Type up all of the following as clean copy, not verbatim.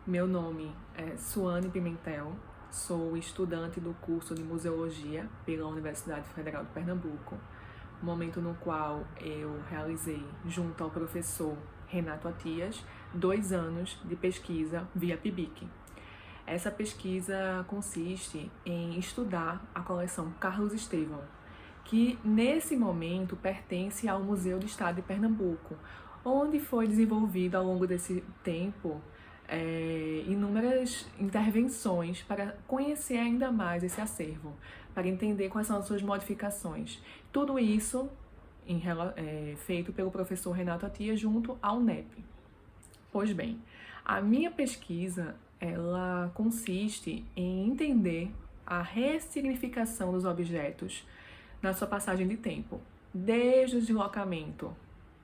Meu nome é Suane Pimentel, sou estudante do curso de Museologia pela Universidade Federal de Pernambuco, momento no qual eu realizei, junto ao professor Renato Atias, 2 anos de pesquisa via PIBIC. Essa pesquisa consiste em estudar a coleção Carlos Estevão, que nesse momento pertence ao Museu do Estado de Pernambuco, onde foi desenvolvido ao longo desse tempo inúmeras intervenções para conhecer ainda mais esse acervo, para entender quais são as suas modificações. Tudo isso feito pelo professor Renato Atias junto ao NEP. Pois bem, a minha pesquisa ela consiste em entender a ressignificação dos objetos na sua passagem de tempo, desde o deslocamento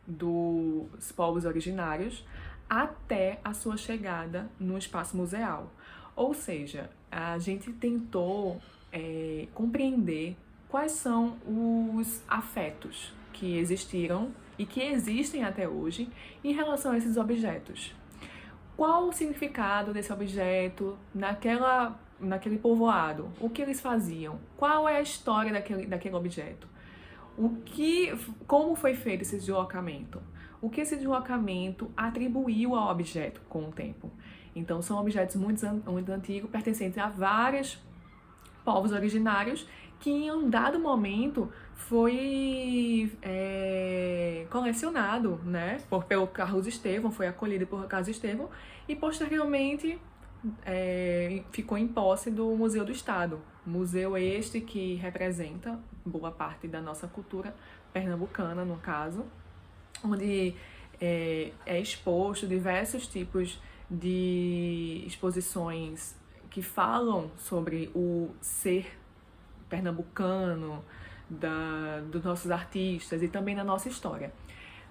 dos povos originários até a sua chegada no espaço museal. Ou seja, a gente tentou compreender quais são os afetos que existiram e que existem até hoje em relação a esses objetos. Qual o significado desse objeto naquele povoado? O que eles faziam? Qual é a história daquele objeto? Como foi feito esse deslocamento? O que esse deslocamento atribuiu ao objeto com o tempo? Então, são objetos muito antigos, pertencentes a vários povos originários, que em um dado momento foi colecionado, né, pelo Carlos Estevão, foi acolhido por Carlos Estevão e posteriormente ficou em posse do Museu do Estado. Museu este que representa boa parte da nossa cultura pernambucana, no caso, onde é exposto diversos tipos de exposições que falam sobre o ser pernambucano, dos nossos artistas e também da nossa história.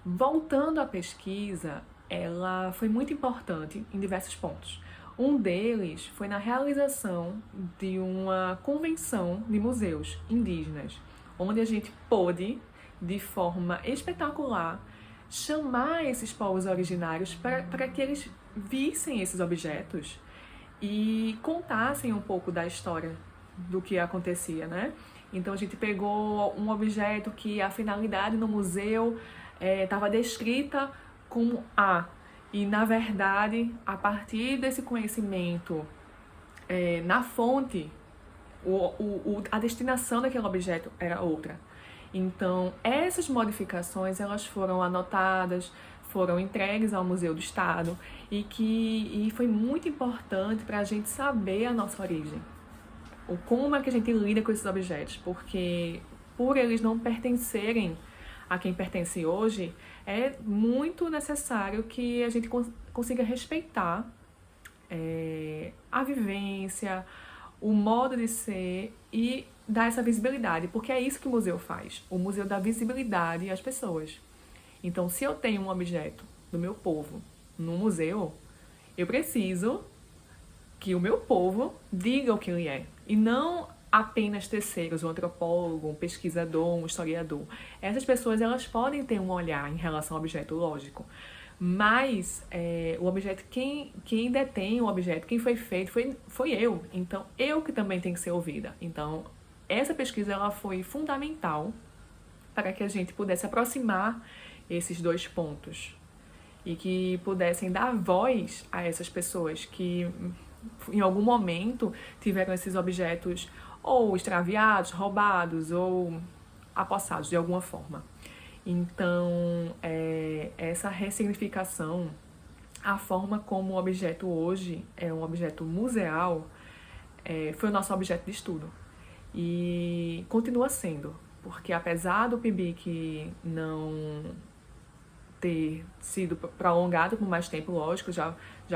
Voltando à pesquisa, ela foi muito importante em diversos pontos. Um deles foi na realização de uma convenção de museus indígenas, onde a gente pôde, de forma espetacular, chamar esses povos originários para que eles vissem esses objetos e contassem um pouco da história do que acontecia, né? Então a gente pegou um objeto que a finalidade no museu estava descrita como A, e na verdade, a partir desse conhecimento na fonte, a destinação daquele objeto era outra. Então, essas modificações elas foram anotadas, foram entregues ao Museu do Estado e foi muito importante para a gente saber a nossa origem. Como é que a gente lida com esses objetos, porque por eles não pertencerem a quem pertence hoje, é muito necessário que a gente consiga respeitar a vivência, o modo de ser e dar essa visibilidade, porque é isso que o museu faz. O museu dá visibilidade às pessoas. Então, se eu tenho um objeto do meu povo no museu, eu preciso que o meu povo diga o que ele é, e não apenas terceiros, um antropólogo, um pesquisador, um historiador. Essas pessoas elas podem ter um olhar em relação ao objeto, lógico, mas o objeto, quem detém o objeto, quem foi feito, foi eu. Então, eu que também tenho que ser ouvida. Então, essa pesquisa ela foi fundamental para que a gente pudesse aproximar esses dois pontos e que pudessem dar voz a essas pessoas que em algum momento tiveram esses objetos ou extraviados, roubados ou apossados de alguma forma. Então, essa ressignificação, a forma como o objeto hoje é um objeto museal, foi o nosso objeto de estudo. E continua sendo, porque apesar do PIBIC não ter sido prolongado por mais tempo, lógico, já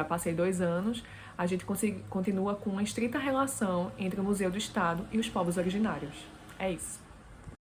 passei 2 anos, a gente continua com uma estrita relação entre o Museu do Estado e os povos originários. É isso.